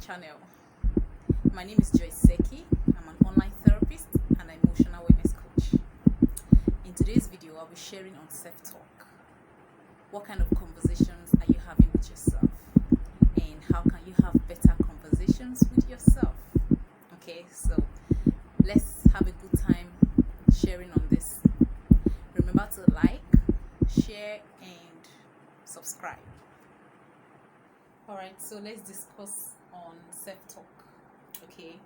channel. My name is joyiseki. I'm an online therapist and emotional wellness coach. In today's video, I'll be sharing on self-talk. What kind of conversations are you having with yourself? And how can you have better conversations with yourself? Okay, so let's have a good time sharing on this. Remember to like, share, and subscribe. Alright, so let's discuss on self-talk. Okay,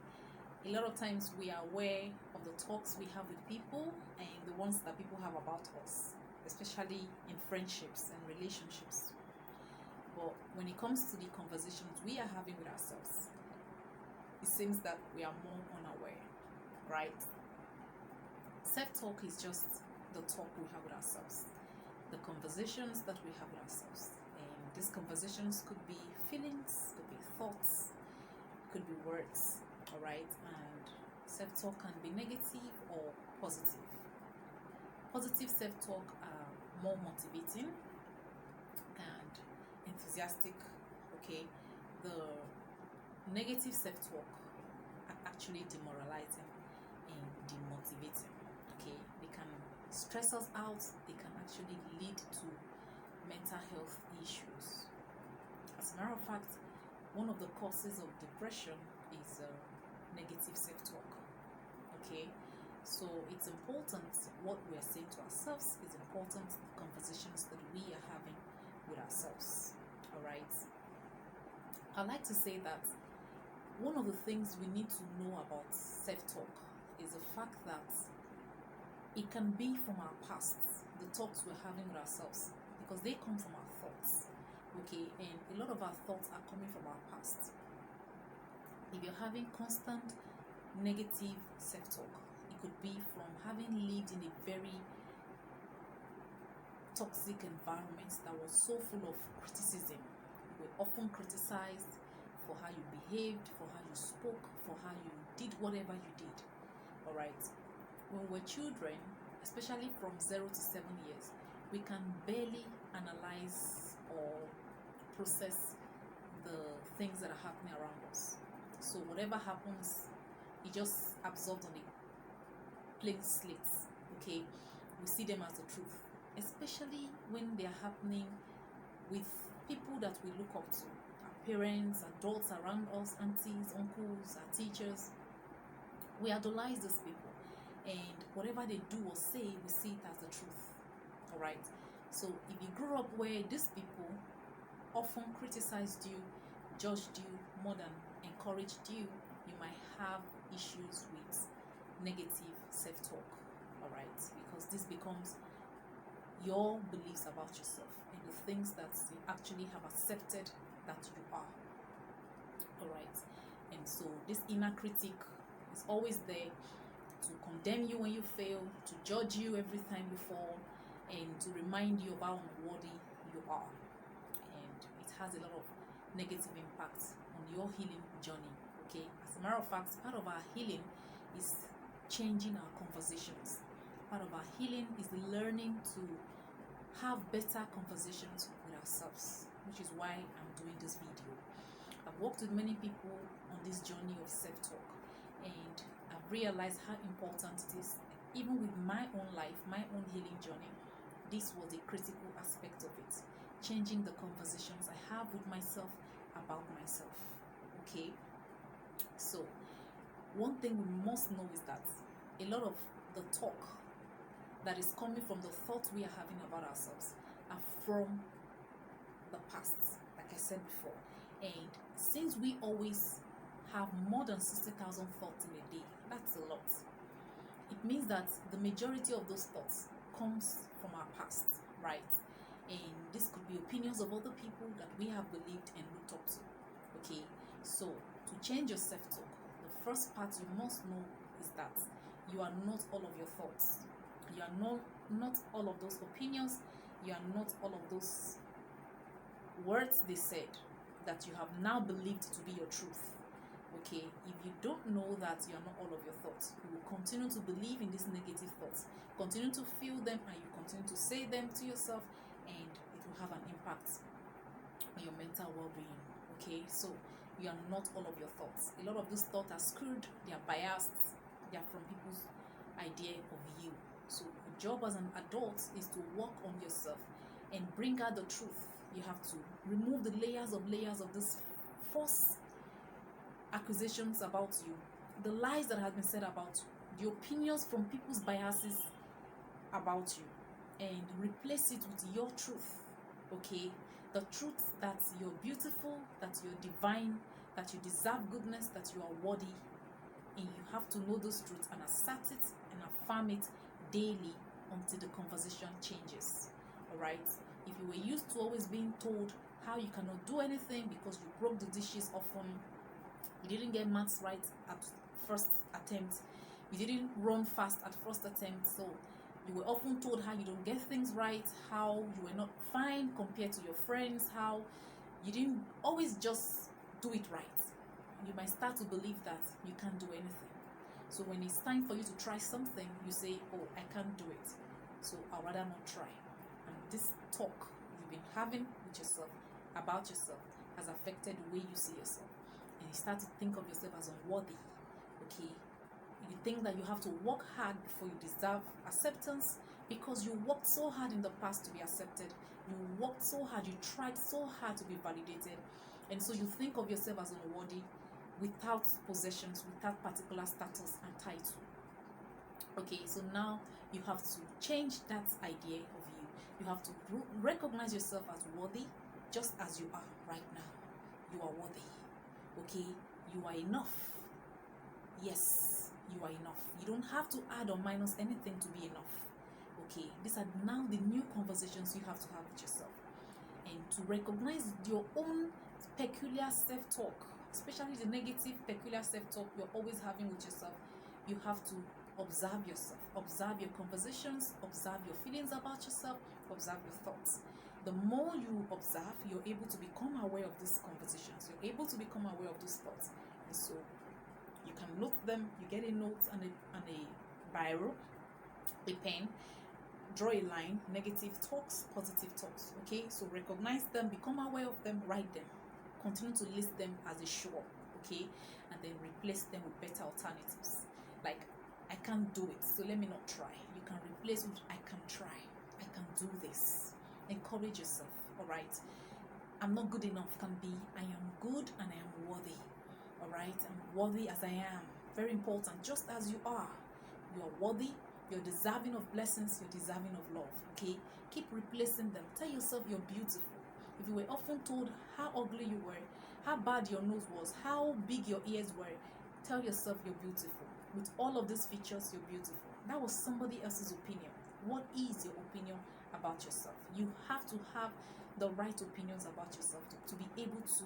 a lot of times we are aware of the talks we have with people and the ones that people have about us, especially in friendships and relationships. But when it comes to the conversations we are having with ourselves, it seems that we are more unaware, right? Self-talk is just the talk we have with ourselves, the conversations that we have with ourselves. And these conversations could be feelings, could be thoughts, could be words, all right? And self-talk can be negative or positive. Positive self-talk are more motivating and enthusiastic, okay? The negative self-talk are actually demoralizing and demotivating, okay? They can stress us out. They can actually lead to mental health issues. As a matter of fact, one of the causes of depression is negative self-talk. Okay, so it's important what we are saying to ourselves is important, the conversations that we are having with ourselves. All right, I like to say that one of the things we need to know about self-talk is the fact that it can be from our past, the talks we're having with ourselves, because they come from our thoughts. Okay, and a lot of our thoughts are coming from our past. If you're having constant negative self-talk, it could be from having lived in a very toxic environment that was so full of criticism. You were often criticized for how you behaved, for how you spoke, for how you did whatever you did. All right, when we're children, especially from 0 to 7 years, we can barely analyze or process the things that are happening around us. So whatever happens, it just absorbed on a plain slate. Okay, we see them as the truth, especially when they are happening with people that we look up to, our parents, adults around us, aunties, uncles, our teachers. We idolize these people, and whatever they do or say, we see it as the truth. All right, so if you grew up where these people often criticized you, judged you more than encouraged you, you might have issues with negative self-talk. All right, because this becomes your beliefs about yourself and the things that you actually have accepted that you are. All right, and so this inner critic is always there to condemn you when you fail, to judge you every time you fall, and to remind you of how unworthy you are. And it has a lot of negative impacts on your healing journey. Okay, as a matter of fact, part of our healing is changing our conversations. Part of our healing is learning to have better conversations with ourselves, which is why I'm doing this video. I've worked with many people on this journey of self-talk, and I've realized how important it is. Even with my own life, my own healing journey, this was a critical aspect of it. Changing the conversations I have with myself about myself. Okay, so one thing we must know is that a lot of the talk that is coming from the thoughts we are having about ourselves are from the past, like I said before. And since we always have more than 60,000 thoughts in a day, that's a lot. It means that the majority of those thoughts comes from our past, right? And this could be opinions of other people that we have believed and looked up to. Okay, so to change your self-talk, the first part you must know is that you are not all of your thoughts. You are not all of those opinions. You are not all of those words they said that you have now believed to be your truth. Okay, if you don't know that you are not all of your thoughts, you will continue to believe in these negative thoughts, continue to feel them, and you continue to say them to yourself, and it will have an impact on your mental well-being. Okay, so You are not all of your thoughts. A lot of those thoughts are skewed, they are biased, they are from people's idea of you. So your job as an adult is to work on yourself and bring out the truth. You have to remove the layers of this false accusations about you, the lies that have been said about you, the opinions from people's biases about you, and replace it with your truth. Okay, the truth that you're beautiful, that you're divine, that you deserve goodness, that you are worthy. And you have to know those truths and assert it and affirm it daily until the conversation changes. All right, if you were used to always being told how you cannot do anything because you broke the dishes often, you didn't get maths right at first attempt, you didn't run fast at first attempt, so you were often told how you don't get things right, how you were not fine compared to your friends, how you didn't always just do it right, you might start to believe that you can't do anything. So when it's time for you to try something, you say, oh, I can't do it, so I'd rather not try. And this talk you've been having with yourself about yourself has affected the way you see yourself. And you start to think of yourself as unworthy. Okay, you think that you have to work hard before you deserve acceptance because you worked so hard in the past to be accepted. You worked so hard, you tried so hard to be validated, and so you think of yourself as unworthy without possessions, without particular status and title. Okay, so now you have to change that idea of you. You have to recognize yourself as worthy just as you are right now. You are worthy. Okay, you are enough. Yes, you are enough. You don't have to add or minus anything to be enough. Okay, these are now the new conversations you have to have with yourself. And to recognize your own peculiar self-talk, especially the negative peculiar self-talk you're always having with yourself, you have to observe yourself, observe your conversations, observe your feelings about yourself, observe your thoughts. The more you observe, you're able to become aware of these conversations, you're able to become aware of those thoughts. And so you can note them, you get a note and a biro, a pen, draw a line, negative talks, positive talks. Okay, so recognize them, become aware of them, write them, continue to list them as a sure. Okay, and then replace them with better alternatives, like I can't do it, so let me not try. You can replace with I can try, I can do this. Encourage yourself. All right, I'm not good enough can be I am good and I am worthy. All right, I'm worthy as I am. Very important. Just as you are worthy, you're deserving of blessings, you're deserving of love. Okay, keep replacing them. Tell yourself you're beautiful. If you were often told how ugly you were, how bad your nose was, how big your ears were, tell yourself you're beautiful. With all of these features, you're beautiful. That was somebody else's opinion. What is your opinion about yourself? You have to have the right opinions about yourself to be able to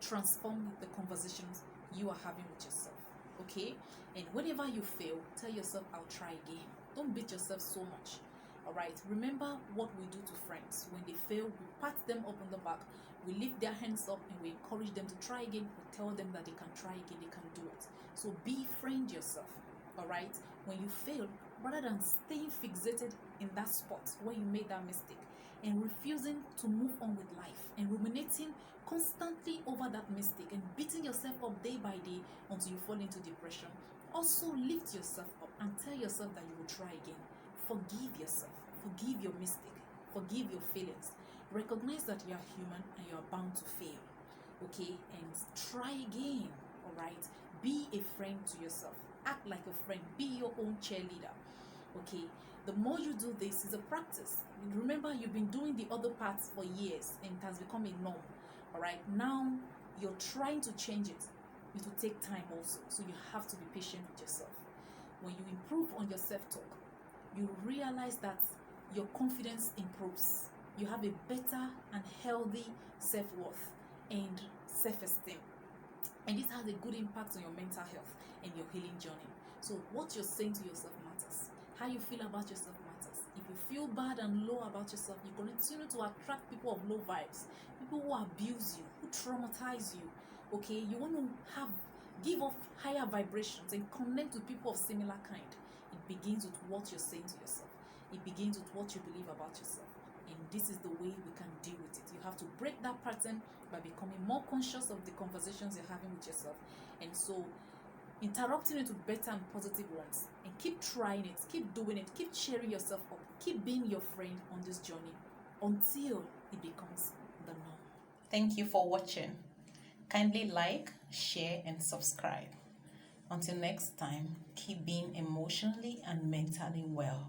transform the conversations you are having with yourself. Okay, and whenever you fail, tell yourself I'll try again. Don't beat yourself so much. All right, remember what we do to friends. When they fail, we pat them up on the back, we lift their hands up, and we encourage them to try again. We tell them that they can try again, they can do it. So befriend yourself. All right, when you fail, rather than staying fixated in that spot where you made that mistake and refusing to move on with life and ruminating constantly over that mistake and beating yourself up day by day until you fall into depression, also lift yourself up and tell yourself that you will try again. Forgive yourself, forgive your mistake, forgive your failings. Recognize that you are human and you are bound to fail. Okay, and try again. All right, be a friend to yourself. Act like a friend. Be your own cheerleader. Okay, the more you do this, is a practice. Remember, you've been doing the other parts for years and it has become a norm. All right, now you're trying to change it. It will take time also, so you have to be patient with yourself. When you improve on your self-talk, you realize that your confidence improves. You have a better and healthy self-worth and self-esteem, and this has a good impact on your mental health and your healing journey. So what you're saying to yourself matters. How you feel about yourself matters. If you feel bad and low about yourself, you continue to attract people of low vibes, people who abuse you, who traumatize you. Okay, you want to give off higher vibrations and connect with people of similar kind. It begins with what you're saying to yourself. It begins with what you believe about yourself. And and this is the way we can deal with it. You have to break that pattern by becoming more conscious of the conversations you're having with yourself, and so interrupting it with better and positive ones, and keep trying it, keep doing it, keep cheering yourself up, keep being your friend on this journey until it becomes the norm. Thank you for watching. Kindly like, share, and subscribe. Until next time, keep being emotionally and mentally well.